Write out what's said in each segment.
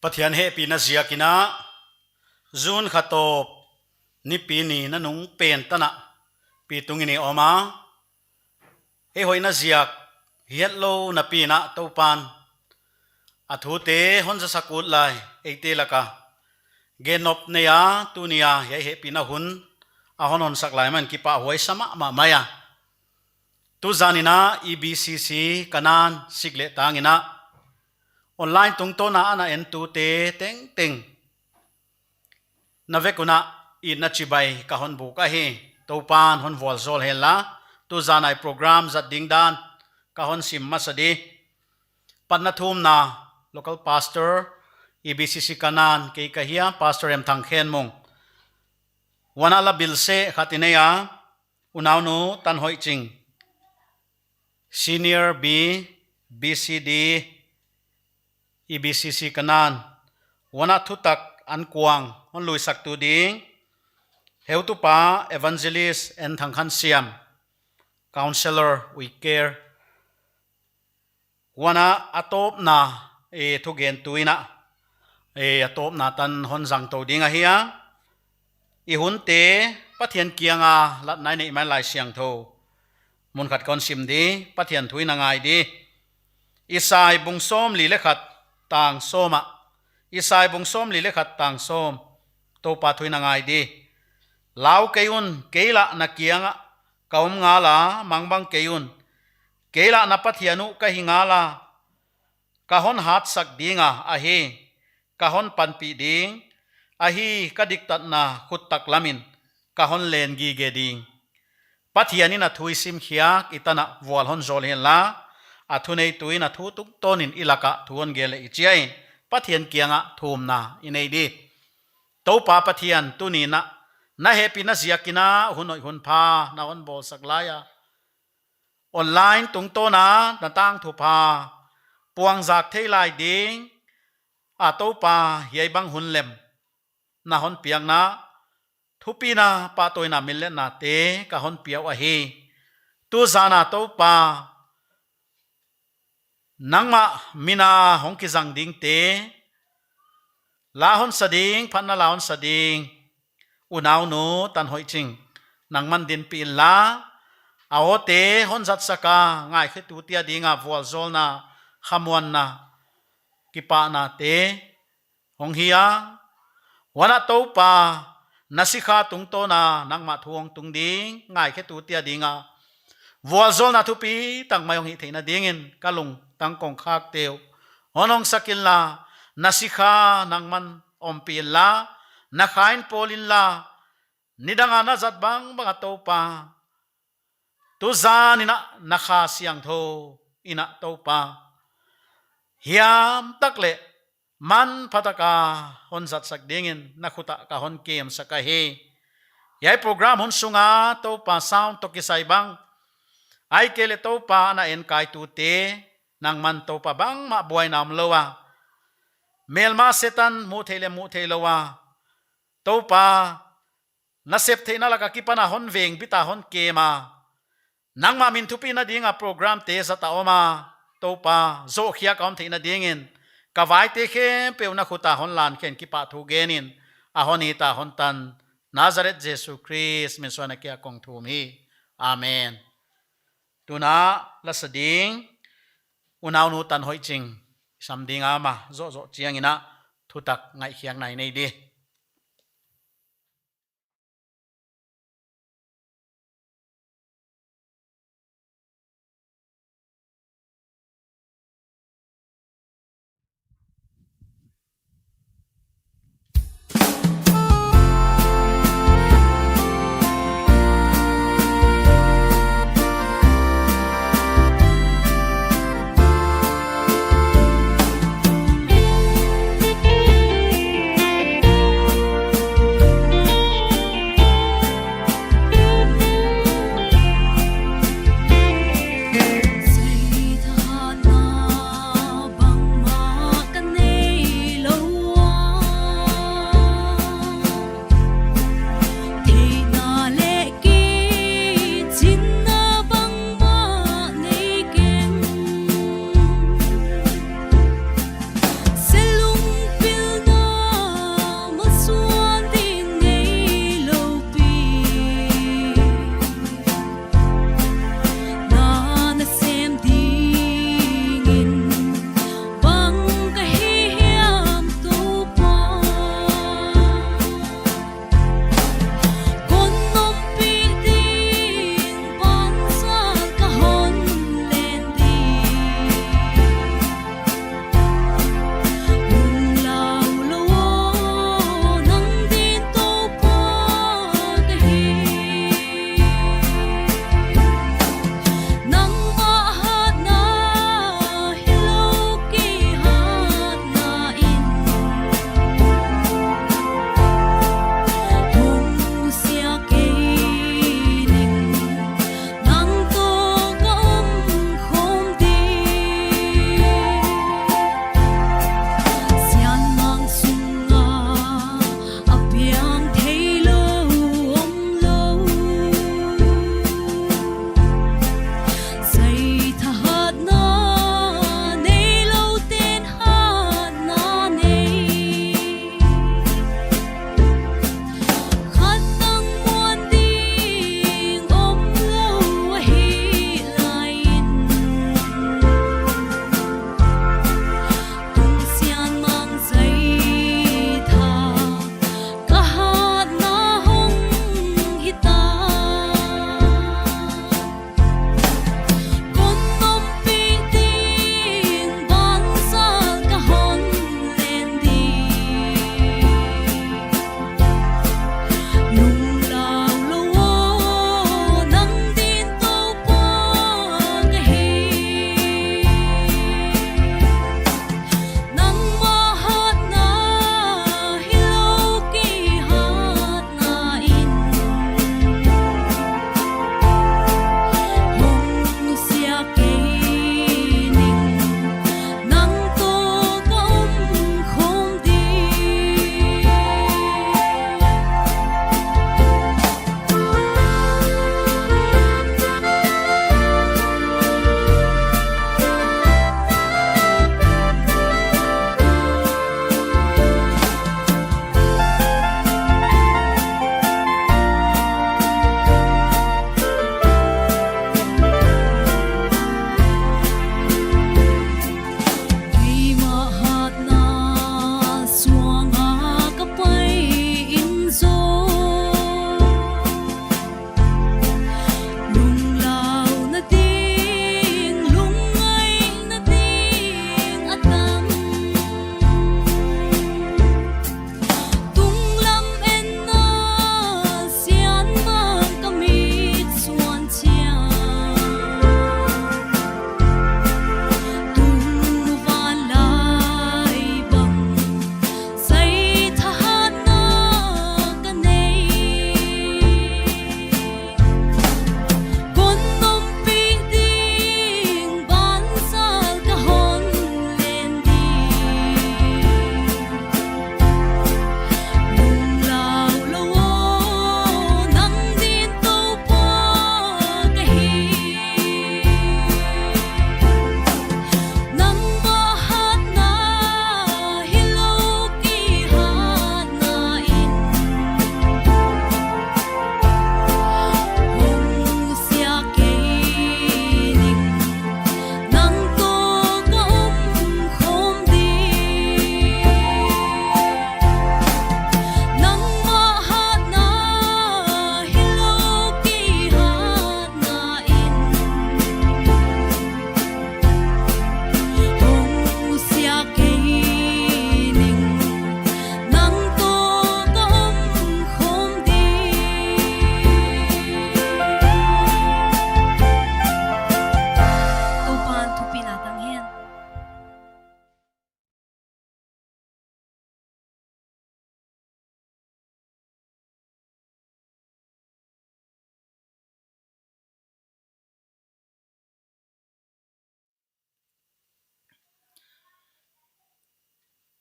Pathian he pi na zia kina zun khatop ni pi ni na nung pen tana pi tungini oma e hoi na ziak hiat lo na pi na topan athu te hon sa sakut lai eite laka genop ne ya tunia he pi na hun a honon saklai man ki pa hoi sama ma maya tu zanina EBCC kanan sigle tangina online tungto na ana en tu te teng teng navekuna i na chibai ka hon bu ka he topan hon vol zol hela tu zanai program zat dingdan ka hon sim masadi patnathum na local pastor EBCC kanan ke kahia pastor em thang khen mong wana la bilse khatineya unawnu tan hoi ching senior B BCD EBCC kanan wana thutak an kuang hon lui sak tu ding heu tu pa evangelist en thang khan siam counselor we care wana atop na e thugen tuina e atop na tan hon jang to ding a hiya i hun te pathian kianga lat nai nei mai lai siang tho mun khat kon sim di pathian thuina ngai di isai bungsom li le khat tang soma isai bungsom li le khat tang som to pa thuina ngai di lau keun keila na kianga kaum nga la mangbang keun keila na pathianu ka hingala kahon hat sak dinga ahi kahon panpi ding ahi kadiktat na khutak lamin kahon len gi geding pathiani na thuisim khiak itana wal hon zol hela athunei tuina thu tuk tonin ilaka thuon gele ichiai pathian kianga thumna inei di topa pathian tunina na happy na ziakina hunoi hun pha na on bol saklaya online tungto na natang thu pha puang zak theilai ding a topa hiai bang hun lem na hon piang na thupina pa toina mille na te ka hon piau a hi tu zana topa nangma mina hongki jang ding te la hon sading phanna la hon sading unaw nu tan hoi ching nangman din pi la aote hon zat saka ngai khe tu tia dinga wal zol na khamwan na kipa na te hong hiya wana topa nasikha tungto na nangma thuong tung ding ngai khe tu tia dinga wal zol na thupi tang mayong hi theina dingin kalung tang kong khak teu honong sakil la nasikha nangman ompi la na khain polin la nidanga na zat bang banga topa tu zanina nakha siang tho ina topa hiam takle man phataka hon zat sak dingin nakhuta ka hon kem saka he yai program hon sunga topa sound to kisai bang ai kele topa na en kai tu te nang man topa bang ma buai nam lowa melma setan mu theilowa topa na sep theina laka kipana hon veng bita hon kema nangma min thupi na dinga program te zata oma topa zo khia kaum theina dingin kawai te khe peuna khuta hon lan khen ki pa thu genin a honi ta hon tan Nazareth Jesus Christ min sona kya kong thum hi amen tuna lasading unaw nu tan hoi ching samdinga ma zo chiang ina thutak ngai khiang nai nei di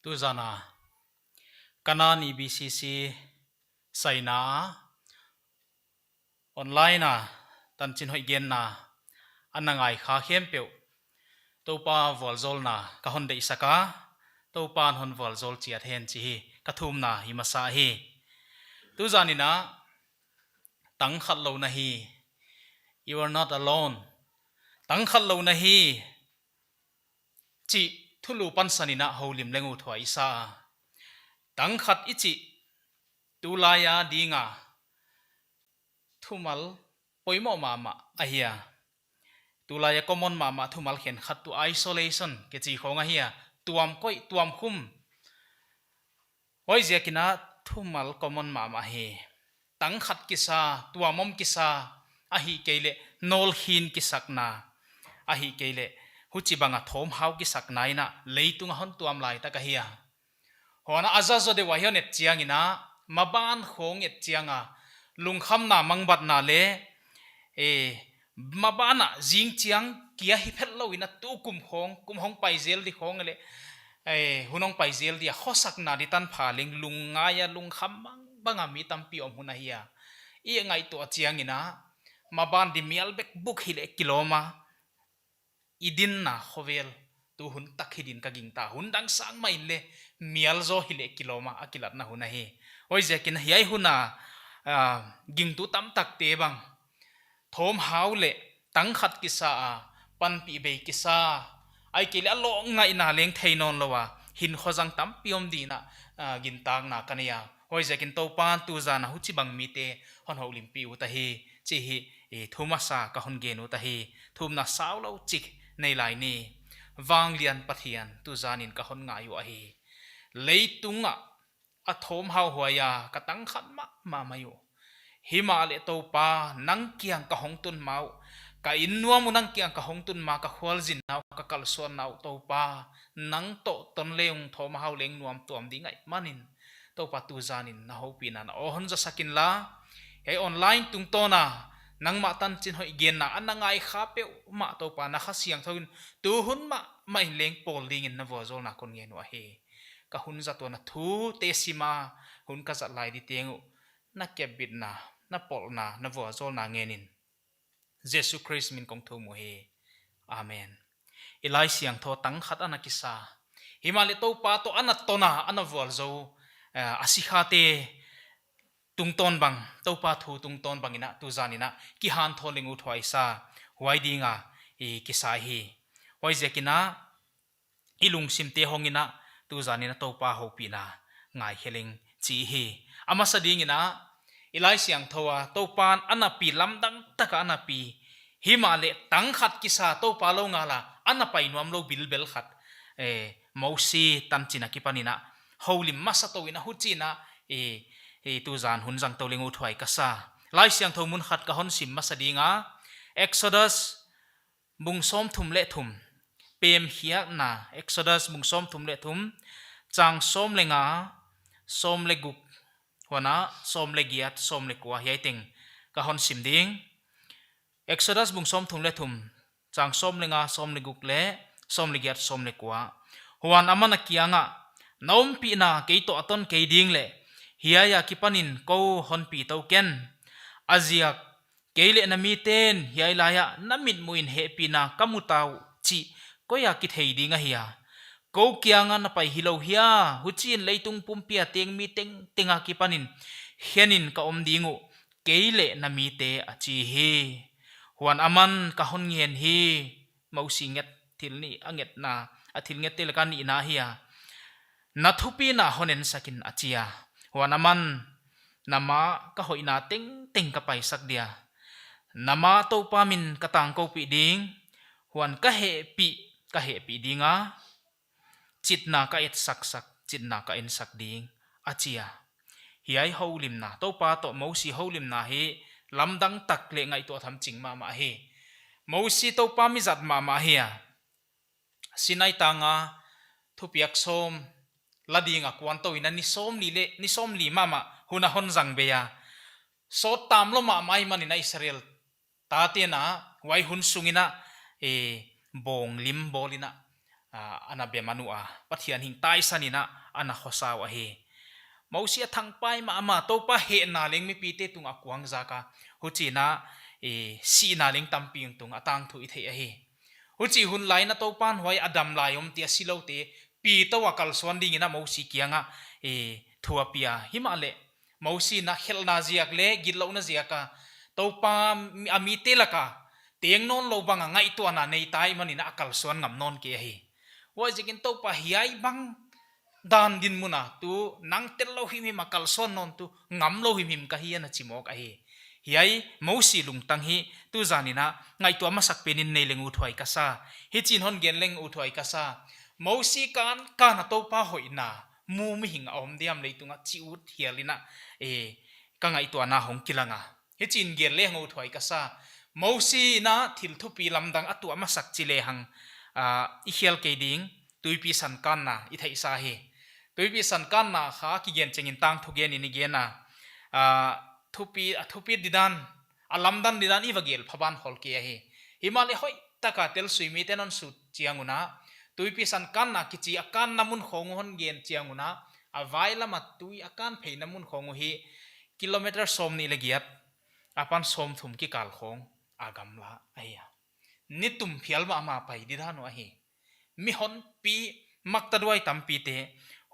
tu zana kanani BCC saina online na tan chin hoi gen na anangai kha khem peu topa volzol na ka hon dei saka topan hon volzol chiat hen chi ka thum na hi masa hi tu zanina tang khat lo na hi you are not alone tang khat lo na hi chi thulu pan sanina holim lengu thwai sa tang khat ichi tulaya dinga thumal poimo mama ahia tulaya common mama thumal khen khat tu isolation ke chi khonga hia tuam koi tuam khum hoi zekina thumal common mama he tang khat kisa tuamom kisa ahi keile nol hin kisakna ahi keile huchi banga thom hau kisak naina leitung hon tuam lai ta ka hia hona azazo de wahyon et chiangina maban khong et chianga lungkham na mangbat na le mabana jing chiang kia hi phet loina tu kum hong pai zel di khong le hunong pai zel dia khosak na di tan pha ling lunga ya lungkham banga mi tampi om huna hiya i ngai to chiangina maban di mial bek buk hile kiloma idin na khovel tu hun takhidin ka ging ta hun dang sang mai le mial zo hile kiloma akilat na huna hi oi zekin hiai huna ging tu tam tak te bang thom hau le tang khat kisa pan pi be kisa ai kile lo ngai na leng theinon lowa hin khojang tam piom di na gin tang na kania hoi zekin to pan tu za na huchi bang mi te hon ho lim pi u ta hi chi hi thuma sa ka hon ge nu ta hi thum na saw lo chik nei lai ni wang lian pathian tu zanin ka hon nga yu a hi leitunga a thom hau huaya ka tang khat ma mayu himale to pa nang kiang ka hong tun mau ka innuam nang kiang ka hong tun ma ka khwal jin nau ka kal suan nau to pa nang to ton leung thom hau leng nuam tuam dingai manin to pa tu zanin na ho pi na na ohon za sakin la he online tung to na nang ma tan chin hoi gen na anangai kha pe ma to pa na kha siang thon tu hun ma mai leng pol ding in na vo zol na kon nge no he ka hun za to na thu te sima hun ka za lai di tengu na kebit na pol na vo zol na ngenin Jesus Christ min kong thu mo he amen ilai siang tho tang khat ana kisa himale to pa to anat to na ana vol zo asikhate tungton bang to pa thu tungton bangina tu zanina ki han tholingu thwai sa huai dinga kisa hi hoi zekina ilung simte hongina tu zanina to pa hopina ngai heling chi hi ama sadingina ilai siang thowa to pan anapi lamdang taka anapi himale tang khat kisa to pa lo ngala anapai nuam lo bilbel khat mausi tanchina kipanina holim masa to ina huchina tu zan hunjang to lingu thwai kasa lai siang tho mun khat ka hon sim masadinga Exodus bungsom thum le thum pem hiak na Exodus bungsom thum le thum chang som lenga som le guk hona som le giat som le kwa hiating ka hon sim ding Exodus bungsom thum le thum chang som lenga som le guk le som le giat som le kwa huan amana kianga naum pi na ke to aton ke ding le hiaya kipanin ko hon pi to ken aziak keile na mi ten hiai laya namit muin he pi na kamutau chi koya ki thei dinga hiya ko kianga na pai hilo hiya huchin leitung pumpia teng mi teng tenga kipanin hianin ka om dingu keile na mi te achi hi huan aman ka hon ngien hi mausinget thilni anget na athil nget tel kan ina hiya na thupi na honen sakin achia huanaman nama ka hoina teng teng ka pai sak dia nama to pamin katang ko pi ding huan ka he pi dinga chitna ka et sak chitna ka en sak ding achia hiai holim na to pa to mosi holim na he lamdang tak le ngai to tham ching ma he mosi to pa mi zat ma hiya sinai tanga thupiak som ladinga kwanto ina ni som li mama huna hon jang beya so tam lo ma mai mani na Israel ta te na wai hun sungina bong lim bolina ana be manua pathian hing tai sanina ana khosaw a he mausia thang pai ma ama to pa he na leng mi pi te tung akwang zaka huchina si na leng tamping tung atang thu i the a he huchi hun lai na to pan hoi adam lai om tia silo te pi to wakal swan ding ina mausi kianga thua pia himale mausi na khel na ziak le gil lo na ziaka to pa ami te laka teng non lo banga ngai to na nei tai manina akal swan ngam non ke he wa jikin to pa hiai bang dan din muna tu nang tel lo him him akal swan non tu ngam lo him him ka hian chimok a he hiai mausi lungtang hi tu zanina ngai to masak penin nei lengu thwai ka sa hi chin hon gen leng u thwai ka sa mausi kan kana to pa hoina mu mi hing om diam leitunga chiut hialina ka ngai to na hong kilanga hi chin gen le ngu thwai ka sa mausi na thil thu pi lamdang atu masak chile hang i hial ke ding tuipi san kan na i thai sa he tuipi san kan na kha ki gen chengin tang thu gen ni gen na thupi didan alamdan didan i wagel phaban hol ke he himale hoi taka tel suimi tenon su chianguna tuipi san kan na kichi akan namun khong hon gen chianguna availa ma tui akan phei namun khong hi kilometer som ni legiat apan som thum ki kal khong agamla aya nitum phial ma ma pai didano a hi mi hon pi makta duai tampi te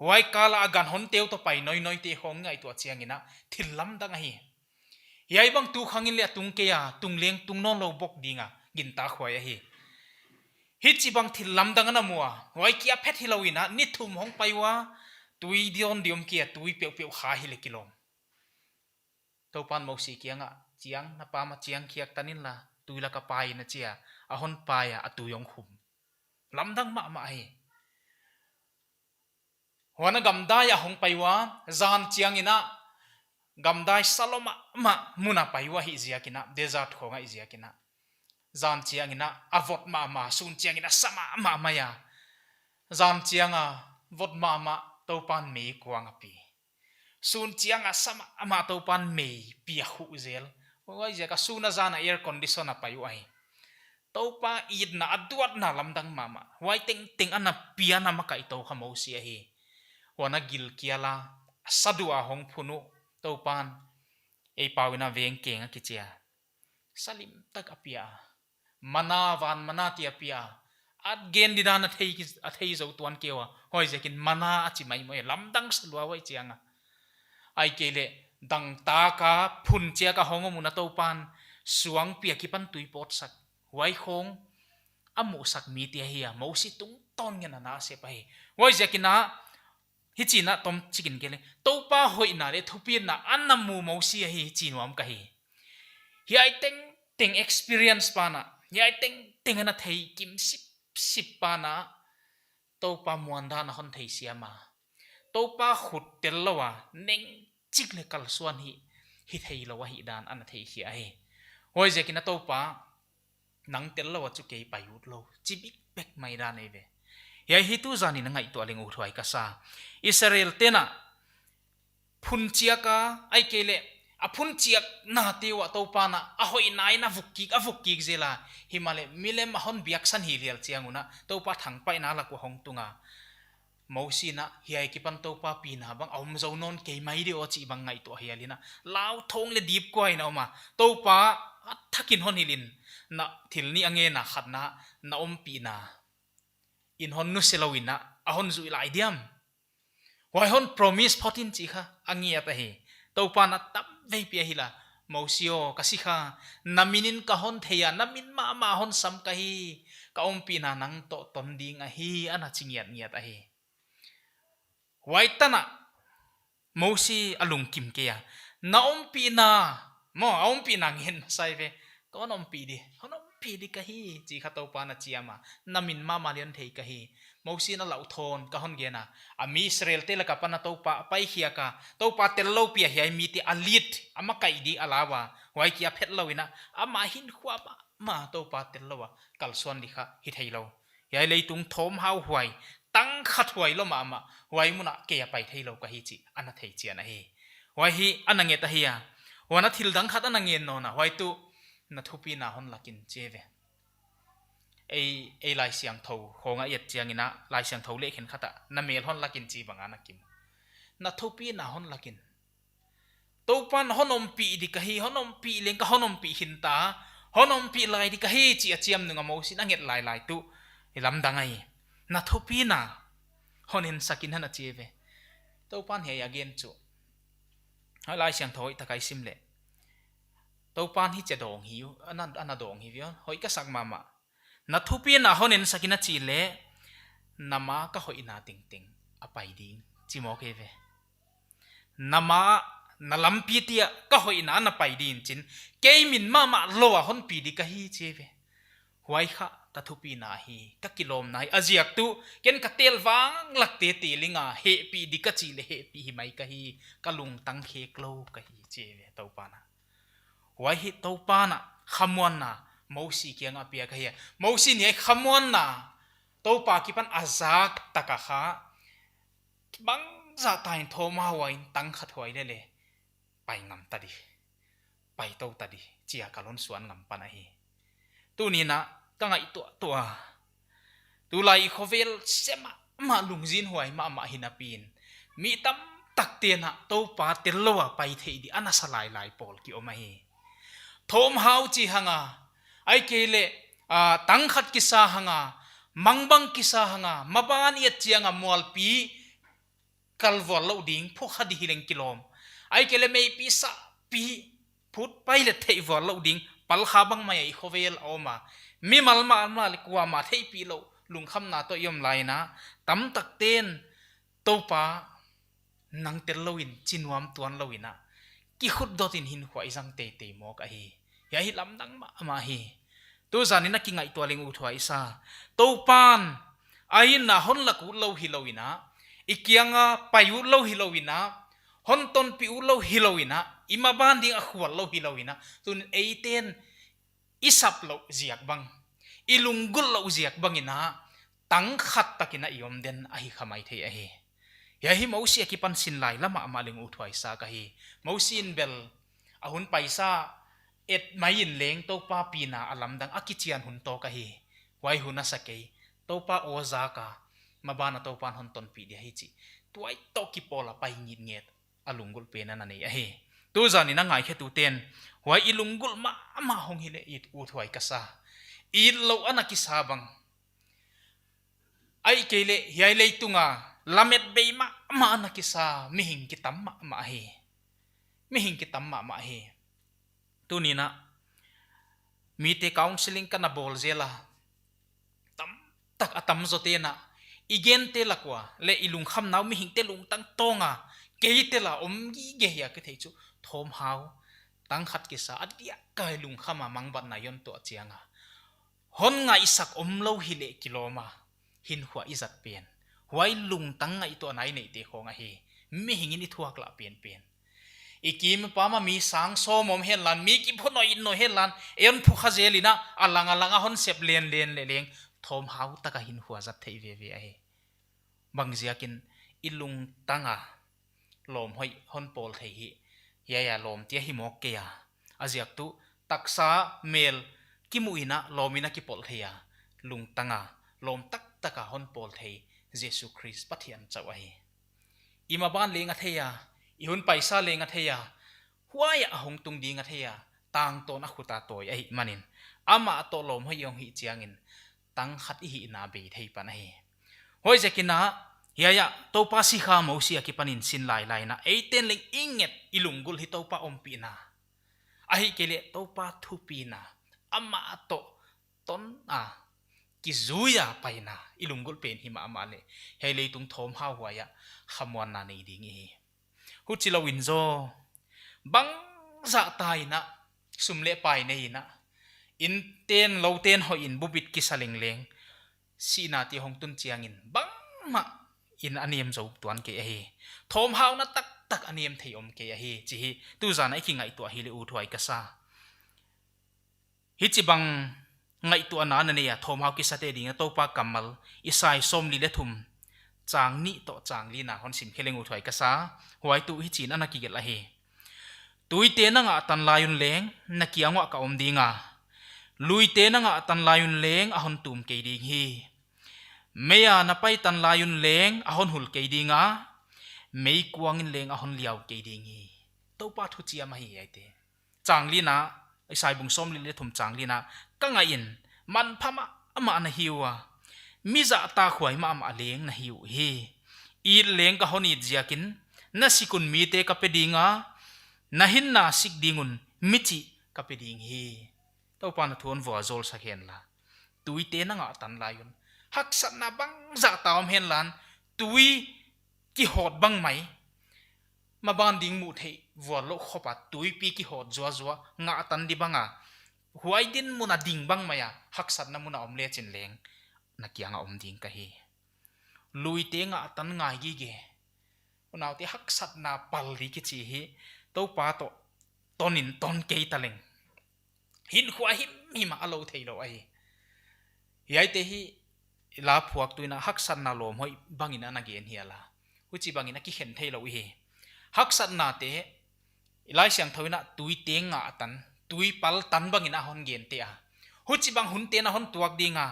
wai kala agan hon teu to pai noi noi te khong ngai to chiangina thilam dang a hi yai bang tu khangin le tung ke ya tung leng tung non lo bok dinga gin ta khwai a hi hi chi bang thilam dang na muwa wai kia phet hilowina ni thum hong paiwa tui dion diom kia tui peu peu kha hi le kilom to pan mo si kianga chiang na pa ma chiang khiak tanin la tui la ka pai na chia a hon paya atu yong khum lamdang ma ma hi wana gamdai a hong paiwa zan chiang ina gamdai saloma ma muna paiwa hi ziakina desert khonga i ziakina zan chiang ina avot ma sun chiang ina sama ma ya zan chianga vot ma to pan me kwang api sun chianga sama ma to pan me pi hu zel oi ja ka suna zana air condition a payu ai to pa id na aduat na lamdang mama wai ting ana piana makai to khamo si hi wana gil kiala sadua hong phunu to pan ei pawina veng kenga kichia salim tak apia mana van mana ti apia at gen didana thei zo tuan kewa hoi jekin mana achi mai moi lamdang salwa wai chianga ai kele dang ta ka phun chia ka hongo muna to pan suang pia ki pan tui pot sak wai khong amu sak mi ti hi mo si tung ton ngena na se pai wai jekina hichina tom chikin kele to pa hoina le thupin na annamu mo si hi chinuam ka hi ai teng experience pana hi teng na thei kim sip pana to pa muanda na hon thei siama to pa khut tel lawa neng chik le kal suan hi thei lawa hi dan an thei hi ai hoi jekina to pa nang tel lawa chu ke payut lo chibik bek mai dan ai ve ya hi tu zani na ngai to aling u thwai ka sa Israel tena phun chia ka ai kele a phun chiak na tewa to pa na a hoi nai na vukki zela himale milem hon biak san hi lial chianguna to pa thang pai na la ko hong tunga mausina hiai ki pan to pa pi na bang om zo non ke mai de o chi bang ngai to hialina law thong le dip ko ai na ma to pa thakin hon hilin na thil ni ange na khatna na om pi na in hon nu selawina a hon zu lai diam wai hon promise photin chi kha angia ta he to pa na tap ve pi hila mausio kasikha naminin ka hon theya namin ma hon sam ka hi ka om pi na nang to ton ding a hi ana chingiat nia ta he waitana mosi alung kim ke ya na ompi na mo ompi na ngin sai ve kon ompi di ka hi chi kha to pa na chiama namin ma malian thei ka hi mosi na lau thon ka hon ge na ami Israel te la ka pa na to pa pai khia ka to pa tel lo pi hi mi ti alit ama kai di alawa wai kia phet lawina ama hin khwa ma to pa tel lo wa kal son di kha hi thei lo yai leitung thom hau huai tang khat huai lo ma wai muna ke ya pai thei lo ka hi chi ana thei chi ana hi wai hi anange ta hi ya wana thil dang khat anange no na wai tu na thupi na hon lakin cheve ai lai siang thâu honga yet chiang ina lai siang thâu le khen khata na mel hon lakin chi banga na kim na thopi na hon lakin to pan honom pi di kahi honom pi leng ka honom pi hinta honom pi lai di kahi chi achiam nunga mo sin anget lai tu ilam dangai na thopi na honin sakin hana cheve to pan he again chu lai siang thoi takai simle to pan hi che dong hiu ana dong hi vion hoi ka sak mama na thupi na honin sakina chi le nama ka hoi na ting ting apai ding chi mo ke ve nama na lampi tia ka hoi na na pai din chin ke min mama lo a hon pi di ka hi che ve huai kha ta thupi na hi ka kilom nai aziak tu ken ka tel wang lak te ti linga he pi di ka chi le he pi hi mai ka hi ka lung tang khe klo ka hi che ve to pa na huai hi to pa na khamwan na mosi kiang apia ka hi mosi ni khamwan na to pa ki pan azak taka kha bang za tain thoma wain tang khat hoi le le pai ngam ta di pai to ta di chia kalon suan ngam pa na hi tu ni na ka ngai to tu lai khovel sema ma lungjin huai ma hinapin mi tam tak te na to pa tel lowa pai thei di ana salai lai pol ki oma hi thom hau chi hanga ai kele tang khat ki sa hanga mangbang ki sa hanga maban yet chianga mol pi kalwal lo ding pho khadi hileng kilom ai kele mei pi sa pi phut pai le thei wal lo ding pal kha bang mai khovel oma mi mal le kwa ma thei pi lo lung kham na to yom lai na tam tak ten to pa nang tel loin chinwam tuan loina ki khut dotin hin khwai jang te mo ka hi ya hi lam dang ma hi tu zani na ki ngai to ling u thwai sa to pan ai na hon la ku lo hi loina ikianga payu lo hi loina hon ton pi u lo hi loina ima ban ding a khwal lo hi loina tun eiten isap lo ziak bang ilunggul lo ziak bangina tang khat takina iom den ahi khamai thei ahi ya hi mausi akipan sin lai lama amaling u thwai sa ka hi mausin bel ahun paisa et main leng to pa pina alam dang akichian hun to ka hi wai huna sakei to pa oza ka mabana to pan hon ton pi dia hi chi tuai to ki pola pai ngit nget alunggul pe na nei ahi tu zani na ngai khe tu ten wai ilunggul ma hong hi le it u thwai ka sa i lo anaki sabang ai kele hiai leitunga lamet beima ma anaki sa mihing kitam ma hi mihing kitam ma hi tunina mite counseling kana bol zela tam tak atam zote na igen te lakwa le ilung kham naw mihing te lung tang tonga ke te la omgi ge ya ke thei chu thom hau tang khat ki sa adia kai lung khama mangbat na yon to chianga hon nga isak omlo hile kiloma hin hua izat pen huai lung tang ngai to nai nei te khonga hi mi hingin I thuak la pen ikim pama mi sang so mom hen lan mi ki phono in no hen lan en phu kha zelina alanga hon sep len le leng thom hau taka hin hua zat thei ve ai bangziakin ilung tanga lom hoi hon pol thei hi ya lom tia hi mok ke ya aziak tu taksa mel kimuina lomina ki pol theya lung tanga lom tak taka hon pol thei jesu christ pathian chawai ima ban lenga theya ihun paisa lenga theya huaya ahong tung dinga theya tang to na khuta toy ai manin ama to lom hoi yong hi chiangin tang khat hi na be thei pa nahi hoi zekina ya to pa si kha mo si akipanin sin lai na 18 ling inget ilunggul hi to pa ompi na ahi kele to pa thupi na ama to ton kizuya paina ilunggul pen hima amale hele tung thom ha huaya khamwan na nei dingi huchilo winzo bang za tai na sumle pai nei na in ten lo ten ho in bubit ki saling leng sina ti hong tun chiangin bang ma in aniam zo tuan ke hi thom hau na tak aniam thei om ke hi chi hi tu za na ki ngai to hi le u thwai ka sa hi chi bang ngai tu ana na ne ya thom hau ki sate ding to pa kamal isai som li le thum chang ni to chang li na hon sim kheleng u thwai ka sa huai tu hi chin ana ki gel a hi tuite na nga tan layun leng na kiangwa ka om dinga lui te na nga tan layun leng ahon tum ke ding hi meya na pai tan layun leng ahon hul ke dinga mei kuangin leng ahon liao ke ding hi to pa thu chia ma hi ai te changli na sai bung som li le thum changli na ka nga in man phama ama na hiwa mi za ta khwai ma ma leng na hiu hi I leng ka honi jiakin na sikun mi te ka pedinga na hin na sik dingun michi ka peding hi to pa na thon vo zol sa hen la tui te na nga tan layun hak sat na bang za taom hen lan tui ki hot bang mai ma ban ding mu thei vo lo khopa tui pi ki hot zwa zwa nga tan di banga huai din muna ding bang maya hak sat na muna omle chin leng na kya nga om ding ka hi lui te nga tan ngai gi ge unaw te hak sat na pal ri ki chi hi to pa to tonin ton ke taleng hin khwa hi ma alo thei lo ai yai te hi la phuak tuina hak sat na lom hoi bangina na gen hi ala huchi bangina ki khen thei lo hi hak sat na te ilai siang thoina tui te nga tan tui pal tan bangina hon gen te a huchi bang hun te na hon tuak dinga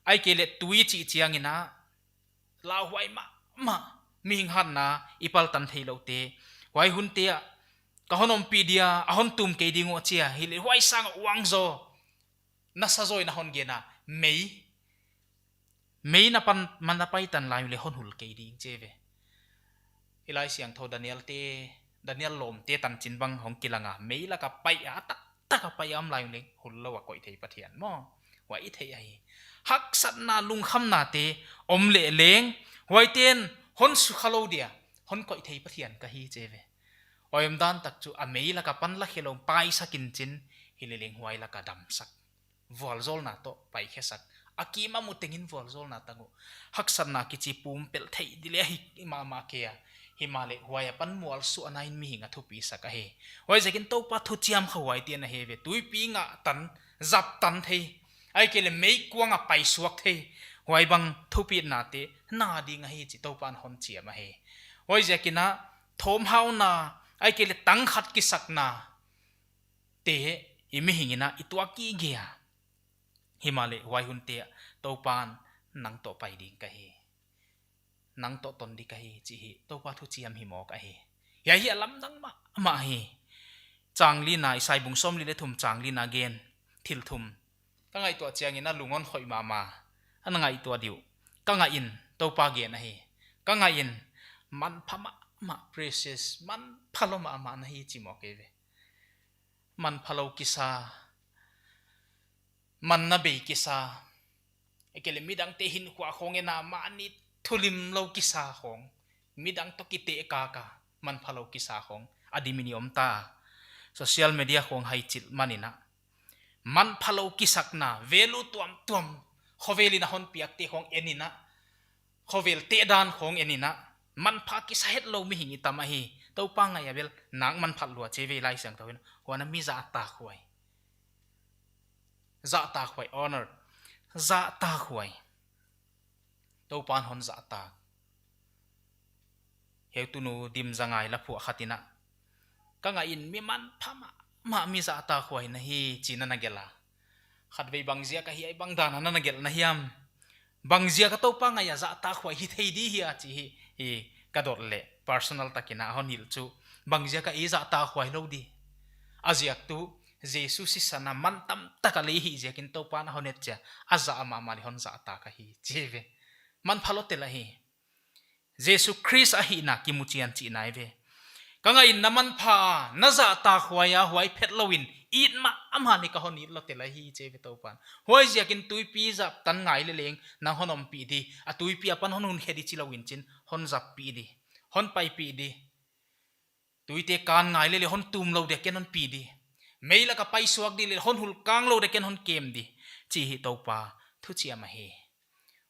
ai ke le tui chi chiangina la huai ma ming han na ipal tan thei lo te huai hun te ka honom pi dia ahon tum ke dingo chia hi le huai sang wang zo na sa zoi na hon gena mei na pan man na pai tan lai le hon hul ke ding cheve ilai siang tho Daniel lom te tan chin bang hong kilanga mei la ka pai a ta ka pai am lai le hul lo wa koi thei pathian mo wa I thei ai hak sat na lung kham na te om le leng huai ten hon su khalo dia hon koi thei pathian ka hi cheve oim dan tak chu a mei la ka pan la khelong pai sakin chin hileleng huai la ka dam sak vol zol na to pai khe sak akima mu tengin vol zol na tangu hak sat na ki chi pum pel thei dile hi ma ke ya himale huaya pan mual su anain mi nga thu pi saka he hoi zekin to pa thu chiam khawai ti na he ve tui pi nga tan zap tan thei ai kele mei kuanga pai suak thei hoi bang thu pi na te na di nga hi chi to pan hon chia ma he hoi zekina thom hau na ai kele tang khat ki sak na te imi hingina itwa ki gea himale hoi hun te to pan nang to pai ding ka he nang to ton di ka hi chi hi to pa thu chiam hi mo ka hi ya hi alam dang ma hi changli na isai bung som li le thum changli na gen thil thum ka ngai to chiang ina lungon khoi ma an ngai to diu ka nga in to pa ge na hi ka nga in man phama ma precious man phalo ma na hi chi mo ke ve man phalo kisa man na be kisa ekele midang te hin kwa khonge na ma ni thulim lo kisa khong midang to kite ka man phalo kisa khong adimini omta social media khong hai chil manina man phalo kisak na velu tuam khoveli na hon piak te khong enina khovel te dan khong enina man pha ki sahet lo mi hingi tamahi to pa nga yabel nang man phal lo che ve lai sang tawin wana mi za ta khwai honor za ta khwai to pan hon za ta he tu nu dim zangai la phu khatina ka nga in mi man phama ma mi za ta khwai na hi china na gela khat ve bangzia ka hi ai bang dan na gel na hiam bangzia ka to pa nga ya za ta khwai hi thei di hi a chi hi ka dor le personal takina honil chu bangzia ka i za ta khwai lo di aziak tu jesu si sana mantam takale hi je kin to pa na honet cha aza ama mali hon za ta ka hi cheve man phalo te la hi jesu christ a hi na kimuchian chi nai ve kanga in naman pha na za ta khwaya huai phet lowin it ma ama ni ka honi lo te la hi cheve to pan hoi je kin tui pi zap tan ngai le leng na honom pi di a tui pi apan honun hedi chi lowin chin hon zap pi di hon pai pi di tuite kan ngai le hon tum lo de ken hon pi di meila ka pai suak di le hon hul kang lo de ken hon kem di chi hi to pa thu chi ama he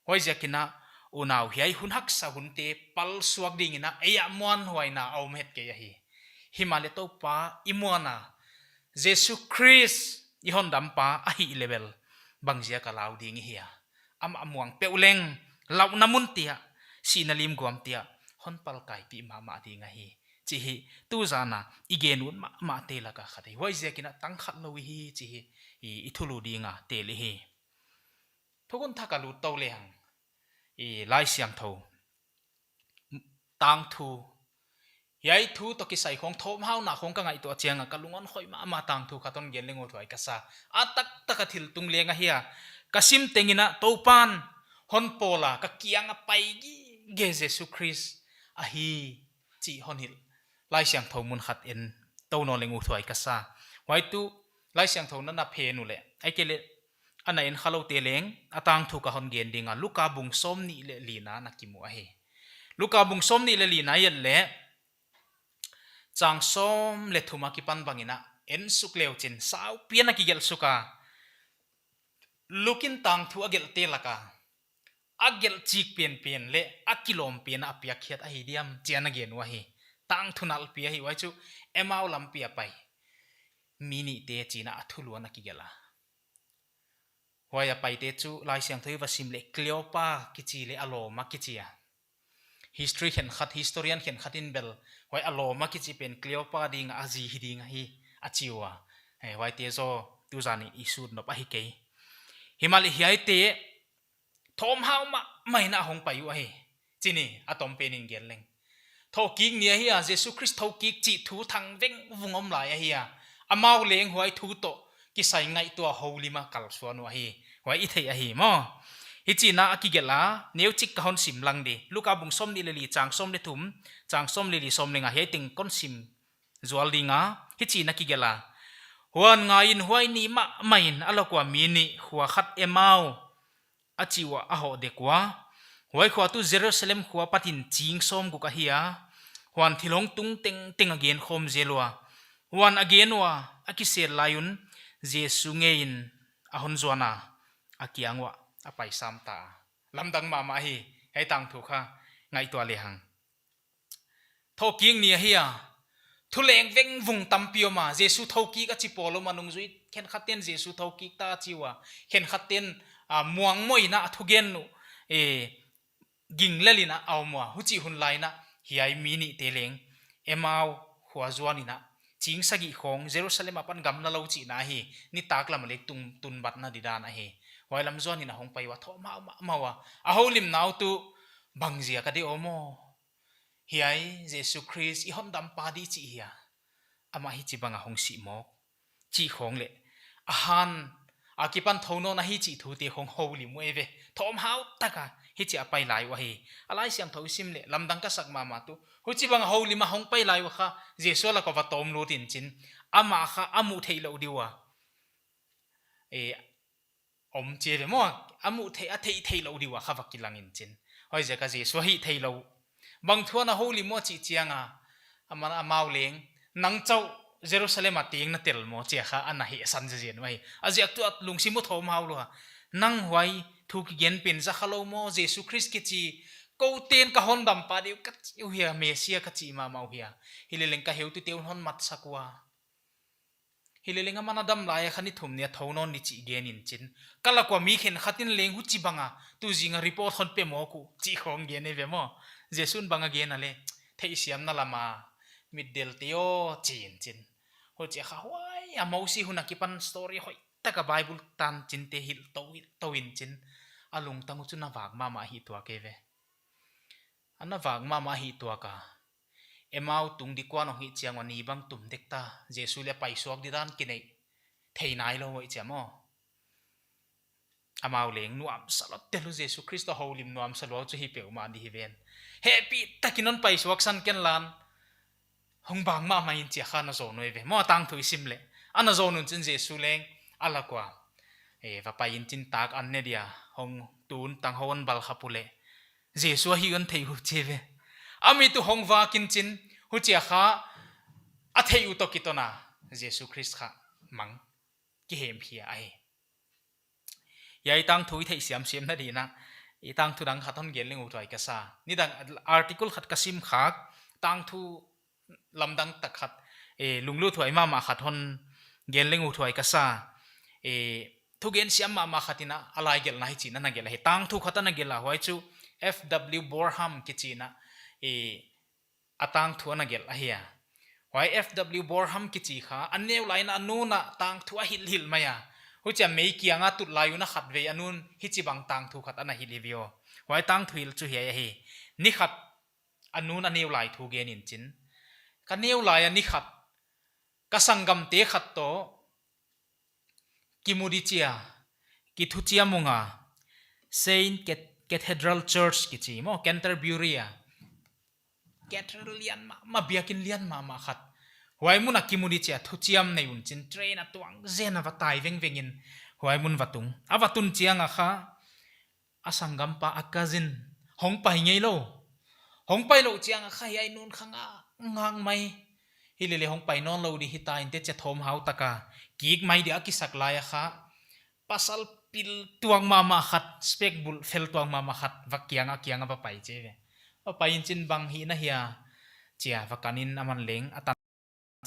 hoi jakina unaw hiai hun hak sa hun te pal suak ding ina eya mon huaina aumet ke hi himale to pa imona jesu christ i hon dam pa a hi level bangjia ka law ding hi am amuang peuleng law namun tia sinalim guam tia hon pal kai pi ma ding hi chi hi tu zana igenun ma te la ka khati wai je kina tang khat lo hi chi hi i thulu di nga te li hi thugun thakalu to le hang i lai siang tho tang thu yai thu to ki sai khong thom hau na khong ka ngai to chianga kalungon khoi ma tang thu khaton gen lengo thoi ka sa atak takathil tung lenga hiya kasim tengina topan hon pola ka kianga pai gi ge jesu christ a hi chi honil lai siang tho mun khat en to no lengo thoi ka sa wai tu lai siang tho na phe nu le ai ke le ana en khalo te leng atang thu ka hon gen dinga luka bung som ni le lina na kimu a he luka bung som ni le lina yel le chang som le thuma ki pan bangina en suk leo chin sau piana ki gel suka lukin tang thu agel te laka agel chik pian le akilom pian apia khiat a hi diam chiana gen wa hi tang thunal pia hi wa chu emau lam pia pai mini te china athulu na ki gela hoya pai te chu lai siang thoi wa sim le cleopa ki chi le alo ma ki chia history khen khat historian khen khatin bel hoi alo ma ki chi pen cleopa ding aji hi ding hi achiwa he hoi te zo tu zani isud no pa hi ke himali hiai te thom hau ma mai na hong pai wa he chini atom penin gel leng tho ki nia hi a jesu christ tho ki chi thu thang veng vungom lai a hi a amau leng hoi thu to ki sai ngai to holy ma kal suan wa hi hoi i thei a hi mo hi chi na akigela neu chik ka hon sim lang di luka bung som ni le li chang som le thum chang som le li som lenga he ting kon sim zual dinga hi chi na kigela huan nga in huai ni ma main alakwa mi ni huwa khat emau achiwa aho de kwa huai khwa tu jerusalem khwa patin ching som gu ka hiya huan thilong tung teng teng again khom zelwa huan again wa akisel layun jesu ngein ahon zwana akiangwa apai samta lamdang mama hi hei tang thu kha ngai to le hang tho king ni hiya thuleng veng vung tampio ma jesu thoki ka chi polo manung zui khen khaten jesu thoki ta chiwa khen khaten muang moi na thugen nu e ging lelina awmwa huchi hun laina hiai mini teleng emau khwa zuani na ching sagi khong jerusalem apan gamna lo chi na hi ni taklam lek tung tun bat na didana hi wailam zuani na hong pai wa tho ma wa a holim now tu bangjia ka de omo hiai jesu christ I hon dam pa di chi hiya ama hi chi banga hong si mo chi khong le ahan akipan thono na hi chi thu te khong holy mo eve thom hau taka hi chi apai lai wa hi alai siam tho sim le lamdang ka sak ma tu hu chi banga holy ma hong pai lai wa kha jesu la ko wa tom lo tin chin ama kha amu thei lo diwa e om che ve mo amu thei a thei lo diwa kha wakilang in chin hoi je ka jesu hi thei lo bang thuana holy mo chi chianga amana amau leng nang chau jerusalem ating na tel mo che kha ana hi san je jen mai ajiak tu at lungsi mo thom hau lo nang huai thu ki gen pin za khalo mo jesu christ ki chi ko ten ka hon dam pa diu ka chiu hia mesia ka chi ma mau hia hileleng ka heu tu teun hon mat sakwa hilelenga manadam laya khani thumnia thonon ni chi gen in chin kala kwa mi khen khatin leng hu chi banga tu jinga report hon pe mo ku chi khong gen ne ve mo jesun banga gen ale thei siam na lama middel teo chin ho che kha hwai a mosi huna ki pan story hoi taka bible tan chin te hil to in chin alung tangu chu na wag ma hi tua ke ve ana wag ma hi tua ka emau tung di kwa no hi chiang ani bang tum dekta jesu le pai sok di dan kinai thei nai lo hoi chamo amau leng nuam salot te lu jesu christ holim nuam salo chu hi pe ma di hi ven happy takinon pai sok san ken lan hong bang ma mai in chia khana zo noi ve mo tang thui sim le ana zo nun chin jesu leng ala kwa e va pai in chin tak an ne dia hong tun tang hon bal khapule jesu hi gan thei hu che ve ami tu hong wa kin chin hu chia kha a thei u to kitona jesu christ kha mang ki hem phia ai yai tang thui thei siam na di na I tang thu dang khaton gel ling u thai ka sa ni dang article khat kasim khak tang thu lamdang takhat e lunglu thuai ma khat hon gel ling u thai ka sa e thu gen siam ma khatina alai gel nai chi na gel he tang thu khatana gel la hoi chu fw borham ki chi na e atang thu na gel ahia YFW Borham kichi kha anneu laina anuna tang thu a hil maya hucha mei kianga tut layuna khatve anun hichi bang tang thu khat ana hilivio wai tang thuil chu hi hi ni khat anun aneu lai thu gen in chin ka neu lai ani khat ka sangam te khat to kimudi chia ki thu chia munga Saint Cathedral Church kichi mo Canterbury Cathedral lian ma biakin lian ma khat huai mun akimuni chia thu chiam nei un chin train atuang zen avatai vengin huai mun watung awatun chianga kha asangam pa akazin hong pai ngei lo hong pai lo chianga kha ai nun khanga ngang mai hilele hong pai non lo di hita inte che thom hau taka kik mai di akisak laya kha pasal pil tuang mama khat spek bul fel tuang mama khat wakianga ba pai che pai chin bang hi na hia chia wakanin aman leng atan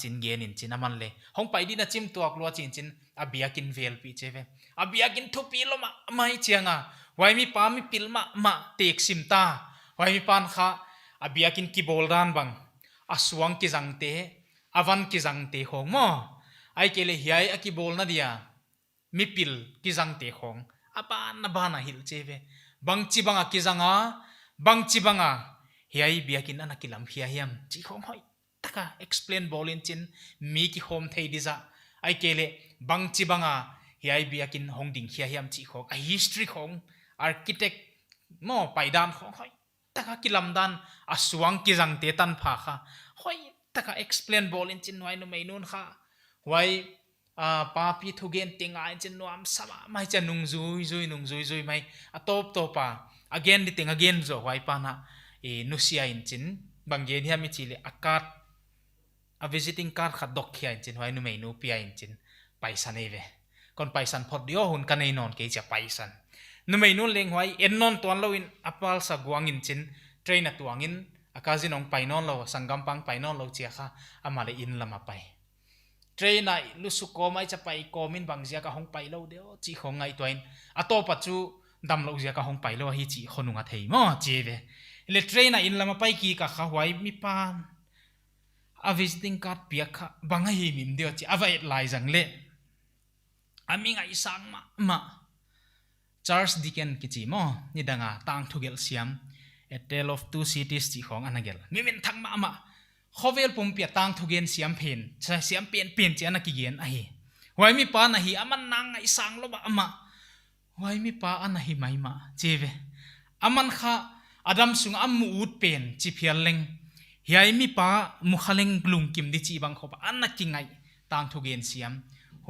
chin gen in chin aman le hong pai di na chim tuak lo chin abiakin vel pi cheve abiakin thu pi lo ma mai chianga wai mi pa mi pil ma tek sim ta wai mi pan kha abiakin ki bol dan bang aswang ki jangte avan ki jangte khong mo ai kele hiai aki bol na dia mi pil ki jangte khong apa na bana hil cheve bang chi banga ki janga bang chi banga hiai biakin anakilam hiam chi khong hoi taka explain bolin chin mi ki home thei diza ai kele bang chi banga hiai biakin hongding hiam chi khong a history khong architect mo paidan khong hoi taka kilam dan aswang ki jang te tan pha kha hoi taka explain bolin chin wai no mai nun kha wai pa pi thugen tinga chin nuam sama mai cha nung zui mai atop topa again di ting again zo wai pa na e nusia in chin banggen hiam mi chile akat a visiting card khat dok khia in chin wai nu mai nu pia in chin paisan eve kon paisan phot dio hun kanei non ke cha paisan nu mai nu leng wai en non ton lo in apal sa guang in chin train atuang in akazin ong painon lo sangam pang painon lo chia kha amale in lama pai train ai lusuko mai cha pai komin bangjia ka hong pai lo deo chi khong ngai toin atopa chu dam lo zia ka hong pai lo hi chi khonunga thei mo cheve le train in lama pai ki ka kha wai mi pan a visiting card pia kha banga hi mim deo chi avai lai jang le ami ngai sang ma Charles Dickens kichi mo ni danga tang thugel siam A Tale of Two Cities chi khong anagel mimin thang ma khovel pum pia tang thugen siam pen siam pen chi anaki gen a hi wai mi pa na hi aman nang ngai sang lo ba ama wai mi pa ana hi mai ma cheve aman kha adam sung am ut pen chi phial leng hiai mi pa mukhaleng glung kim di chi bang khopa anaki ngai tang thugen siam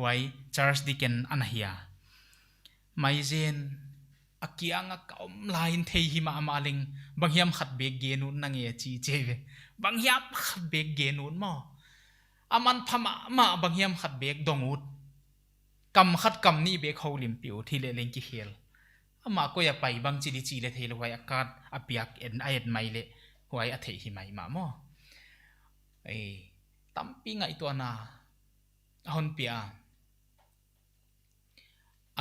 wai Charles Dickens anahia mai zen akianga kaum lain thei hi ma amaling banghiam khat beg genun nange chi cheve banghiam khat beg genun mo aman phama ma banghiam khat beg dongut kam khat kam ni beg holim piu thile leng ki hel ama ko ya pai bang chi di chi le thei wai akat apiak en aet mai le wai a thei hi mai ma mo tampi ngai to na hon pia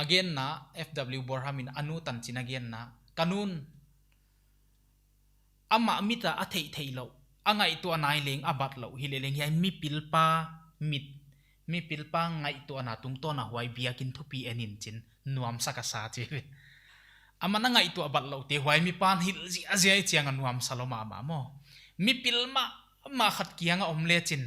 again na FW Borhamin anu tan chin again na kanun ama mita a thei lo angai to nai leng abat lo hi le leng hi mi pilpa mi pilpa ngai to na tung to na huai biakin thupi enin chin nuam saka sa che amana ngai to abat lo te huai mi pan hil ji azai chiang nuam saloma ma mo mi pilma ma khat kianga omle chin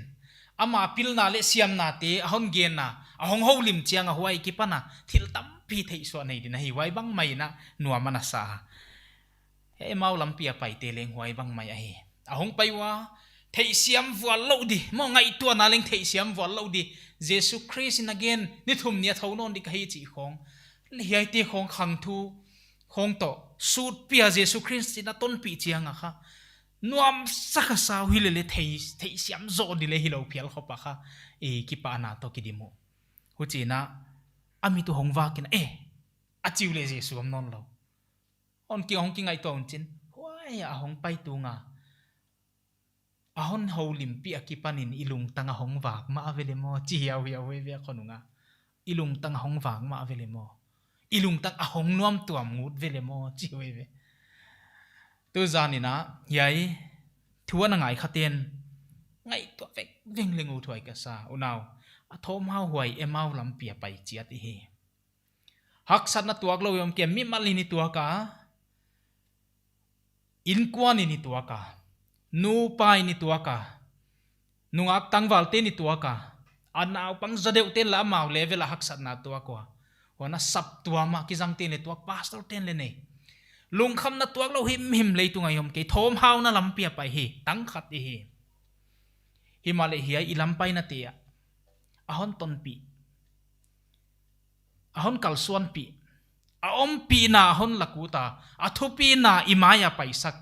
ama pil na le siam na te ahon gen na ahong ho lim chiang a huai ki pana thil tam pi thei so nei din hi wai bang mai na nuam mana sa he mau lam pia pai te leng huai bang mai a hi ahong pai wa thei siam wal lo di mo ngai to na leng thei siam wal lo di Jesus Christ in again ni thum nia thonon di kai chi khong hiai te khong khang thu khong to sut pia Jesus Christ na ton pi chiang a kha nuam saka sa hilele thei siam zo di le hilo phial khopa kha ki pa na to ki dimu huchina ami tu hongwa kin achiu le Jesus am non lo on ki hong ki ngai to on chin huai a hong pai tu nga ahon holim pi akipanin ilung tanga hongwak ma avele mo chi hiaw we ve khonunga ilung tanga hongwak ma avele mo ilung tang ahong nuam tuam ngut vele mo chi we ve tu zanina yai thua na ngai khaten ngai to vek veng lengu thoi ka sa unaw athom hau huai emau lampia pai chiat hi hak sat na tuak lo yom ke mi malini tuaka in kwani ni tuaka nu pai ni tuaka nungak tangwal te ni tuaka anaw pang zadeu ten la mau level hak sat na tuaka wana sap tuama ki jang te ni tuak pastor ten le nei lung kham na tuak lo him le tu ngayom ke thom hau na lampia pai hi tang khat hi himale hi ai ilampai na tia ahon ton pi ahon kalsuan pi aom pi na ahon lakuta athu pi na imaya paisak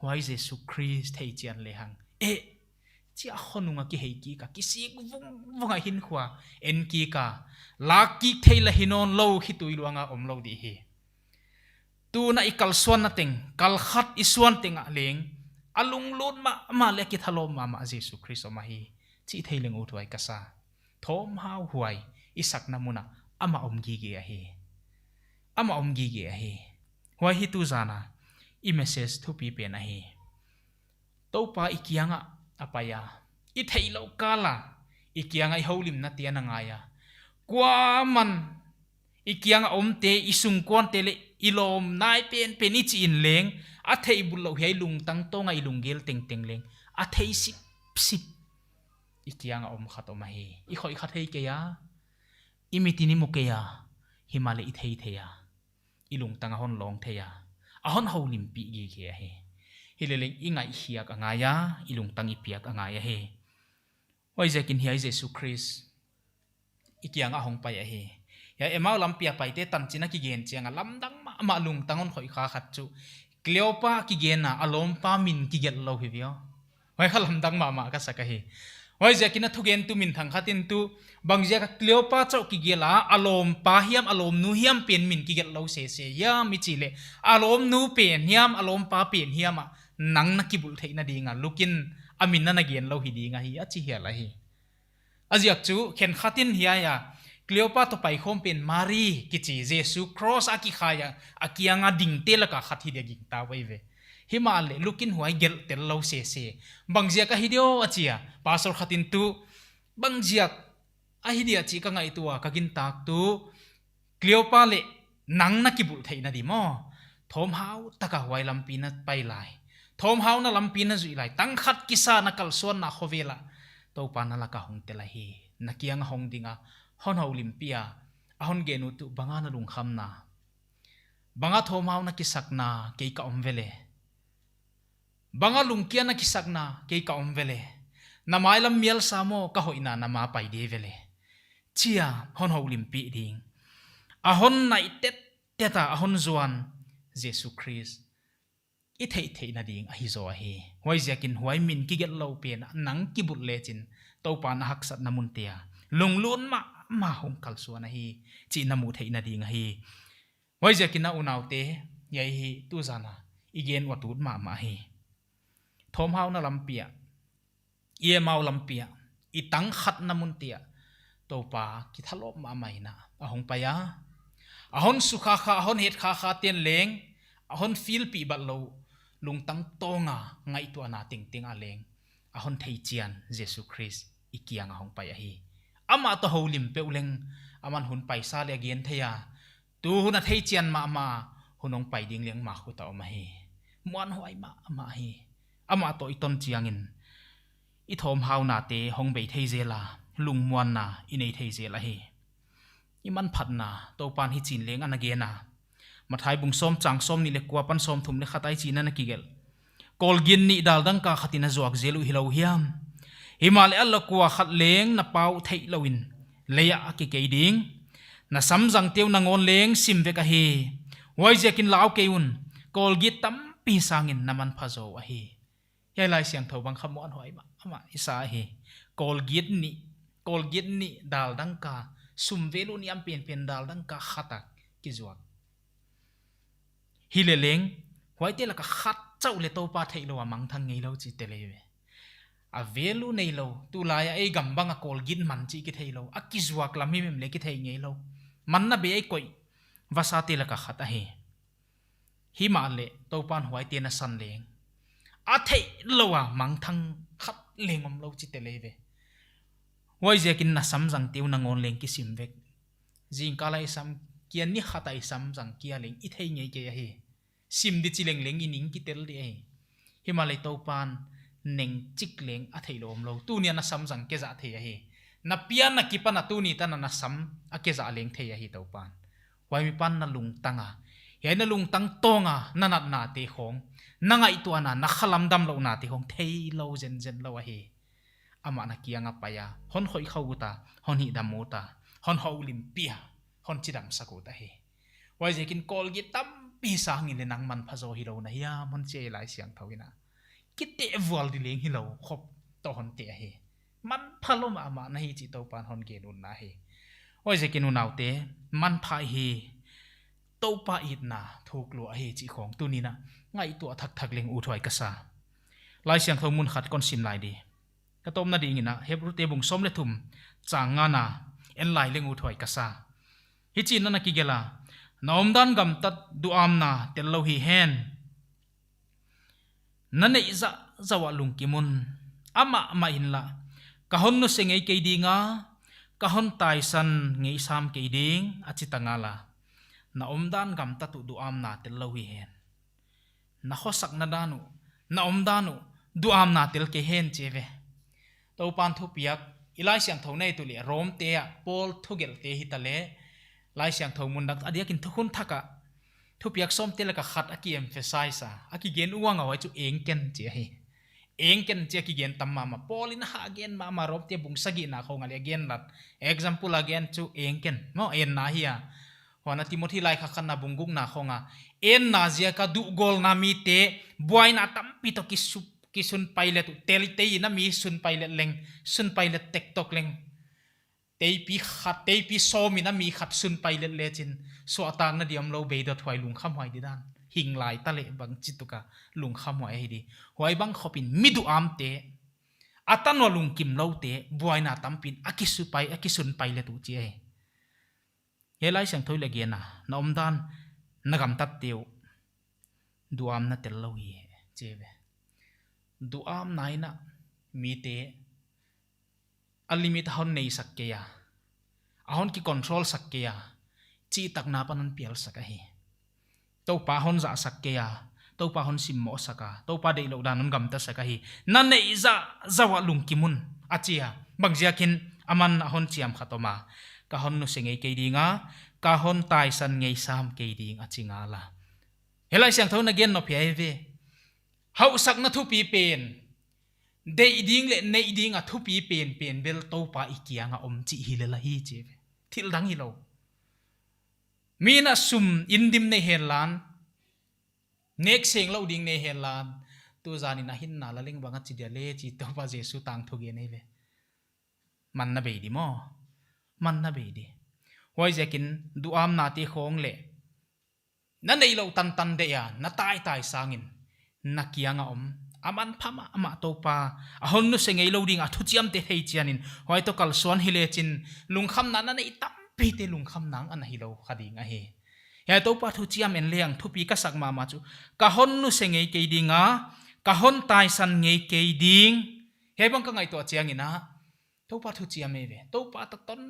wai jesu christ thei chian le hang e chi ahonunga ki hei ki ka kisik vunga hin khwa en ki ka la ki thei la hinon lo khi tuiluanga om lo di hi tu na ikal suan na teng kal khat isuan tenga leng alung lut ma le ki thalom ma jesu christ ma hi chi thei leng u thoi ka sa thom hau huai isak namuna ama omgi ge hi ama omgi ge hi huai hi tu zana i message thu pi pe na hi to pa ikianga apaya i theilo kala ikianga i holim na tia na ngaya kwa man ikianga omte isung kon tele ilom nai pen ichi in leng a thei bulo hei lung tang to ngai lung gel teng teng leng a thei sip ikianga om khatoma hi i khoi khathei ke ya imitini mukeya himale i thei theya ilung tang hon long theya ahon holim pi gi ke he hileleng ingai hiak angaya ilung tang ipiak angaya he wai zekin hi jesu christ ikianga hong pa ya he ya emau lampia pai te tan china ki gen chianga lamdang ma lung tangon khoi kha khat chu kleopa ki gen na alom pa min ki get lo hi vio wai khalam dang ma ka saka hi wai zekina thugen tu min thang khatin tu bangzia ka kleopa chau ki gela alom pa hiam alom nu hiam pen min ki get lo se ya mi chile alom nu pen hiam alom pa pen hiam nang na kibul theina dinga lukin amin na gen lo hi dinga hi achi hi la hi aziak chu khen khatin hiya ya kleopa to pai khom pen mari kichi jesu cross aki khaya akianga ding telaka khathi de ging ta wai ve himale lukin huai gel tel lo se bangjia ka hidio achia pastor khatin tu bangjia a hidia chi ka ngai tuwa ka gin tak tu kleopa le nang na kibul theina di mo thom hau taka huai lampi na pai lai thom hau na lampi na zui lai tang khat kisa na kal son na khovela to pa na la ka hong te la hi na kiang hong dinga hon ho limpia ahon genu tu banga na lung kham na banga thom hau na kisak na ke ka om vele banga lungkia na kisak na ke ka om vele na mailam miel samo ka hoina na ma pai de vele chia hon ho limpi ding ahon na itet teta ahon zuan jesu christ i thei na ding a hi zo hi hoi zekin huai min ki get lo pen nang ki but le chin to pa na hak sat namun tia lunglun ma hong kal suana hi chi na mu thei na ding hi hoi zekin na unaw te yai hi tu zana igen watut ma hi thom hau na lampia ie mau lampia i tang khat namun tia to pa ki thalop ma mai na ahong pa ya ahon sukha kha ahon het kha ten leng ahon feel pi bat lo lung tang tonga ngai tu ana ting a leng ahon thei chian jesu christ ikiang ahong pa ya hi ama to holim pe uleng aman hun paisa le gen theya tu na thei chian ma hunong pai ding leng ma khu ta ma hi muan hoi ma hi ama to iton chiangin i thom hau na te hong bei thei zela lung muan na inei thei zela hi iman phat na to pan hi chin leng anage na mathai bung som chang som ni le kwa pan som thum le khatai china na kigel kolgin ni dal dang ka khatina zuak zelu hilo hiam himal al kwa khat leng na pau thei lowin leya ki ke ding na samjang teu na ngon leng sim ve ka hi wai jekin law keun kolgit tam pi sangin naman phazo a hi yai lai siang tho bang khamon hoi ma isa hi kolgit ni dal dang ka sum velu ni am pen dal dang ka khata ki zuak hi le leng hoi te la ka khat chau le to pa thei lo mang thang ngei lo chi te le ve a velu nei lo tu la ya e gambanga kolgit man chi ki thei lo a ki zuak lam mem le ki thei ngei lo man na be ai koi vasate la ka khata hi hi ma le to pan hoi te na san leng a thei lowa mang thang khat lengom lo chi te leve wai je kin na sam jang tiu na ngon leng ki sim vek jing kalai sam kian ni khatai sam jang kia leng i thei ngei ke hi sim di chi leng leng ining ki tel di ai himalai to pan neng chik leng a thei lom lo tu nia na sam jang ke za thei hi na pian na kipa na tu ni ta na sam a ke za leng thei hi to pan wai mi pan na lung tanga he na lung tang tonga na nat na te khong na ngai tu ana na khalam dam lo na te khong thei lo zen zen lo hi ama na kianga paya hon khoi khauta hon hi damuta hon haulim pia hon chidam sakuta hi wai je kin kol gi tam pi sang in nang man phazo hi lo na ya mon che lai siang thawina kite wal di leng hi lo khop to hon te hi man phalom ama na hi chi to pan hon ge nun na hi wai je kin unau te man pha hi to pa it na thuk lo hi chi khong tu ni na ngai tu thak thak leng u thoi ka sa lai siang thaw mun khat kon sim lai di ka tom na ding ina hebru te bung som le thum changa na en lai leng u thoi ka sa hi chi na ki gela nom dan gam tat du am na tel lo hi hen na nei za zawa lung kimun ama ma in la ka hon no se ngei ke dinga ka hon tai san ngei sam ke ding achitanga la na om dan gam tat du am na tel lo hi hen na khosak na danu na om danu du am na tel ke hen cheve to pan thu piak ilai siang thau nei tu le rom te a pol thu gel te hi tale lai siang thau mun dak adia kin thun thaka thu piak som te la ka khat aki emphasize a aki gen uang awai chu engken che hi engken che ki gen tamma ma polin ha gen ma rom te bung sagi na khong ale gen lat example again chu engken no en na hi a hona timothy lai kha khan na bunggung na khonga en na zia ka du gol na mi te buai na tam pi to ki sun pilot tel te na mi sun pilot leng sun pilot tiktok leng tei pi so mi na mi khat sun pilot le chin so atang na diam lo be da thwai lung kham hoi di dan hing lai ta le bang chituka lung kham hoi hi di hoi bang khopin midu am te atan wa lung kim lo te buai na tam pin akisun pilot tu chi ai he lai sang thoi le ge na na om dan na gam tat teu duam na tel lo hi cheve duam nai na mi te alimit hon nei sakke ya ahon ki control sakke ya chi tak na panan pial saka hi to pa hon za sakke ya to pa hon sim mo saka to pa de lo danon gam ta saka hi nan nei za zawa lung kimun achia bangjia kin aman ahon chiam khatoma ka hon nu sengei ke dinga ka hon tai san ngei sam ke ding achinga la helai siang thona gen no phia ve hau sak na thu pi pen dei ding le nei ding a thu pi pen bel to pa ikianga om chi hi le la hi che thil dang hi lo mina sum indim nei hen lan nek seng lo ding nei hen lan tu zani na hin na la ling banga chi dia le chi to pa jesu tang thu ge nei ve man na be di mo man na be di hoi zekin du am na ti khong le na nei lo tan de ya na tai sangin na kianga om aman phama ama topa ahon nu sengei lo ding a thu chiam te thei chianin hoi to kal suan hi le chin lungkham na na nei tam pi te lungkham nang an hi lo khading a he he topa thu chiam en leang thu pi ka sak ma chu ka hon nu sengei ke dinga ka hon tai san ngei ke ding he bang ka ngai to chiangina topa thu chiam e ve topa ta ton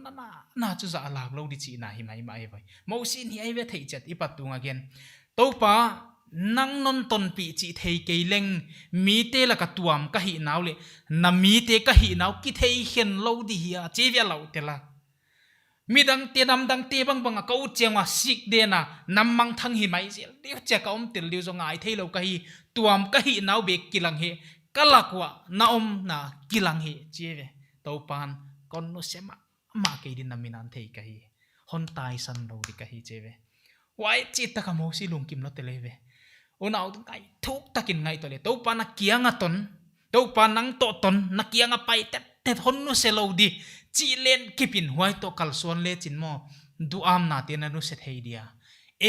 na chu za lak lo di chi na hi mai mai vai mo sin hi ai ve thei chat i patung again topa nang non ton pi chi thei ke leng mi te la ka tuam ka hi naw le na mi te ka hi naw ki thei hen lo di hi che via lo te la mi dang te nam dang te bang bang ka u chenga sik de na nam mang thang hi mai zel de che ka om tel liu zo ngai thei lo ka hi tuam ka hi naw be kilang he kalakwa na om na kilang he che ve to pan kon no sema ma ke din naminan thei ka hi hon tai san lo di ka hi che ve wai chi ta ka mo si lung kim no te le ve unaw tung kai thuk takin ngai to le to pa na kianga ton to pa nang to ton na kianga pai te hon no se lo di chi len kipin huai to kal son le chin mo du am na te na nu se thei dia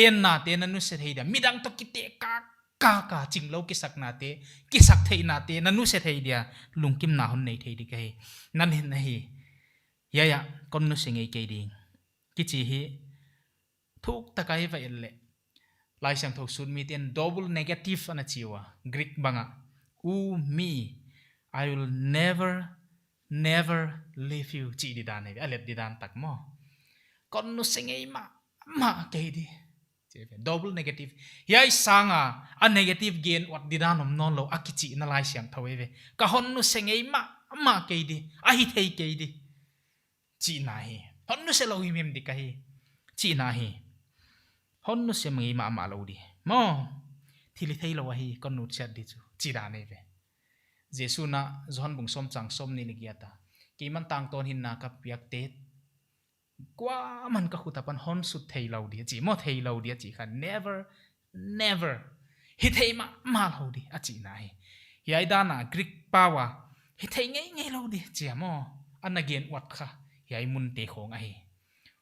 en na te na nu se thei dia midang to kite ka ching lo ki sak na te ki sak thei na te na nu se thei dia lungkim na hon nei thei di kai nan hin na hi ya kon nu singei ke ding ki chi hi thuk takai va elle lai sang thok sun mi ten double negative ana chiwa greek banga me I will never leave you chỉ đi đàn này alet đi đàn tắc mo con nu sengei ma cái đi double negative yai sanga a negative gain what đi đàn om non lo akichi na lai siang thawe ve ka hon nu sengei ma cái đi a hi thei cái đi chỉ na hi hon nu se lo hi mem di ka hi chỉ na hi hon nu se mangi ma lo đi mo thili thei lo hi con nu chat đi chu chỉ đàn này ve Jesu na John bung som chang som ni ligiata ki man tang ton hin na ka piak te kwa man ka khutapan hon su thei lo dia chi mo thei lo dia chi khan never hi thei ma lo di a chi na hi yai da na Greek pawa hi thei ngai lo di chi mo an again wat kha yai mun te khong a hi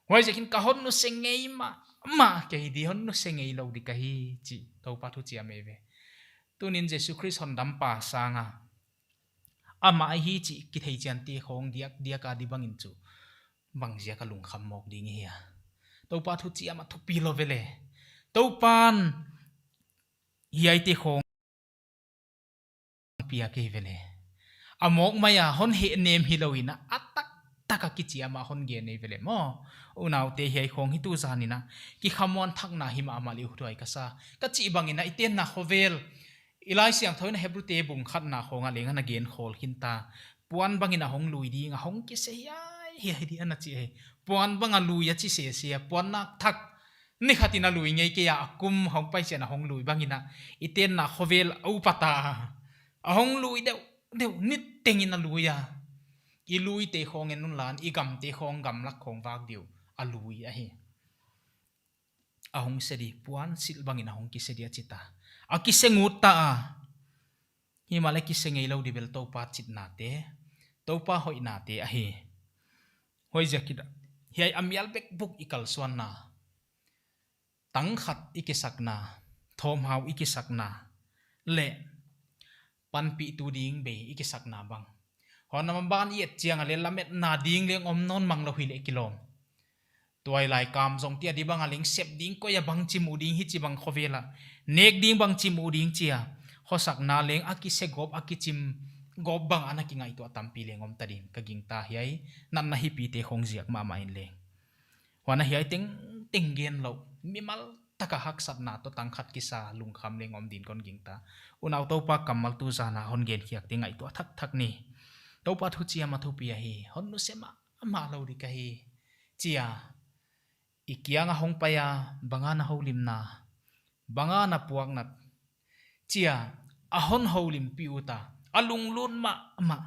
hoi jekin ka hon nu se ngai ma ke di hon nu se ngai lo di ka hi chi to pa thu chi ame ve tunin Jesu Christ hon dam pa sanga ama hi chi ki thei chan ti khong dia ka di bangin chu bang zia ka lung kham mok ding hi to pa thu chi ama thu pi lo vele to pan hi ai ti khong pia ke vele amok maya hon he nem hi loina atak taka ki chi ama hon ge nei vele mo unaw te hi khong hi tu zanina ki khamon thak na hi ma amali huai ka sa ka chi bangina iten na khovel ilai siang thoina hebru te bung khat na khonga lenga na gen khol hinta puan bangina hong lui di nga hong ki se yai hi di ana chi he puan banga lui ya chi se se puan na thak ni khatina lui ngei ke ya akum hong pai che na hong lui bangina iten na khovel au pata a hong lui deu nit tengina lui ya i lui te khong en nun lan i gam te khong gam lak khong wak diu a lui a hi a hong se di puan sil bangina hong ki se dia chita aki sengut ta hi male ki sengei lo di bel to pa chit na te to pa hoi na te a hi hoi jakida hi ai amial bek buk ikal swan na tang khat ikisak na thom hau ikisak na le pan pi tu ding be ikisak na bang honam ban yet chiang ale lamet na ding leng om non mang lo hi le kilom tuai lai kam jong tia di bang aling sep ding ko ya bang chimu ding hi chi bang khovela nek ding bang chimu ding chia hosak na leng aki se gop aki chim gop bang anaki ngai to tampi leng om tadin ka ging ta hiai nan na hi pi te khong jiak ma in leng wana hiai ting gen lo mimal taka hak sat na to tang khat ki sa lung kham leng om din kon ging ta unaw to pa kamal tu jana hon gen khiak te ngai to thak ni to pa thu chia ma thu pi hi hon nu se ma lo di ka hi chia ikianga hong paya bangana holim na bangana puak nat chia ahon holim piuta alung lun ma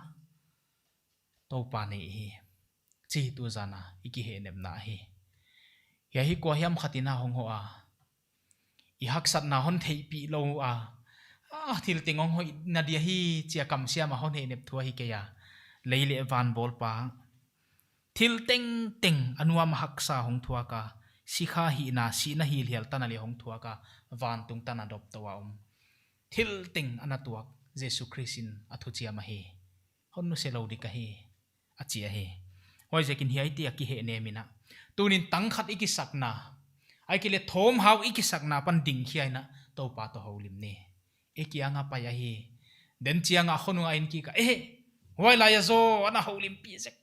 to pa nei hi chi tu jana iki he nem na hi ya hi ko hiam khatina hong ho a i hak sat na hon thei pi lo a thil tingong hoi na dia hi chia kam sia ma hon he nep thua hi ke ya leile van bol pa thil teng anuam hak sa hong thua ka sikha hi na si na hi hial tan ali hong thua ka van tung tan adop to wa thil teng anatuak Jesu Christin athu chia ma hi hon nu se lo di ka hi a chia hi hoi jekin hi ai ti ki he ne mina tunin tang khat iki sakna ai kile thom hau iki sakna pan ding hi na to pa to holim ne ekianga pa ya hi den chianga khonu ain ki ka hoi la ya zo ana holim pi zek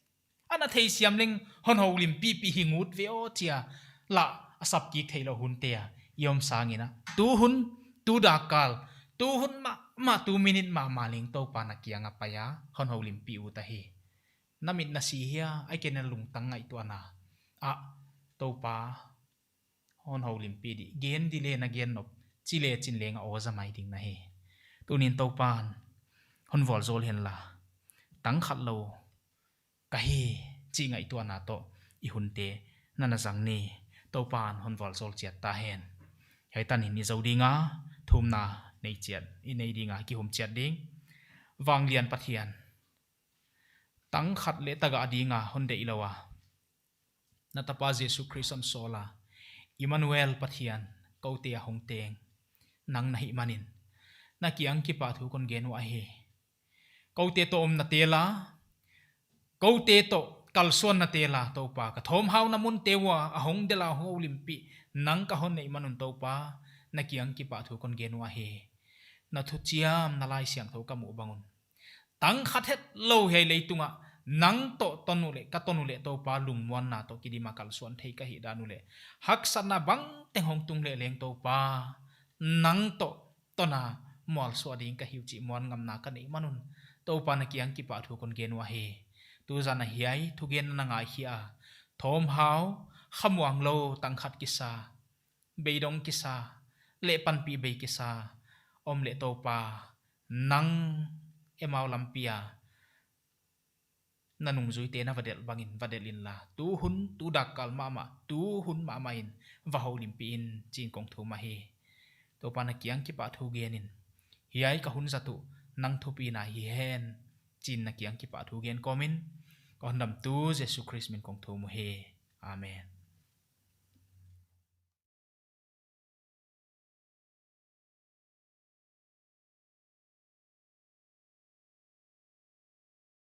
ana thei siam ling hon holim pi hingut ve o chia la asap ki theilo hun te ya yom sangina tu dakal tu hun ma 2 minute ma ling to pa na kianga pa ya hon holim pi u ta hi namit na si hiya ai ken lung tang ngai to na a to pa hon holim pi di gen di le na gen nop chile chin lenga o za mai ding na hi tunin to pan hon vol zol hen la tang khat lo ka hi chi ngai to na to i hun te nana jang ni to pan hon vol zol chiat ta hen hai tan ni zo dinga thum na nei chiat i nei dinga ki hum chiat ding wang lian pathian tang khat le taga dinga hon de ilawa na tapa Jesu Christ sola Emmanuel pathian kaute a hong teng nang nahi manin na kiang ki pa thu kon gen wa he kaute to om na tela kaute to kalson na tela to pa ka thom hau na mun tewa a hong de la ho limpi nang ka hon nei manun to pa na kiang ki pa thu kon gen wa he na thu chiam na lai siang tho kamu bangun tang khat het lo hei leitunga nang to tonule ka tonule to pa lung muan na to kidima kal suan thei ka hi danule hak sana bang teng hong tung le leng to pa nang to tona mol so ding ka hiu chi muan ngam na ka nei manun to pa na kiang ki pa thu kon gen wa he tu zana hiai thu gen na nga hi a thom hau khamwang lo tang khat kisa beidong kisa le pan pi be kisa om le to pa nang emau lampia nanung zui te na vadel bangin vadelin la tu hun tu dakal mama tu hun mama in va ho limpi in chin kong thu ma he to pa na kiang ki pa thu genin hiai ka hun zatu nang thu pi na hi hen chin na kiang ki pa thu gen komin kon dam tu Jesus Christ min kong thu mu he amen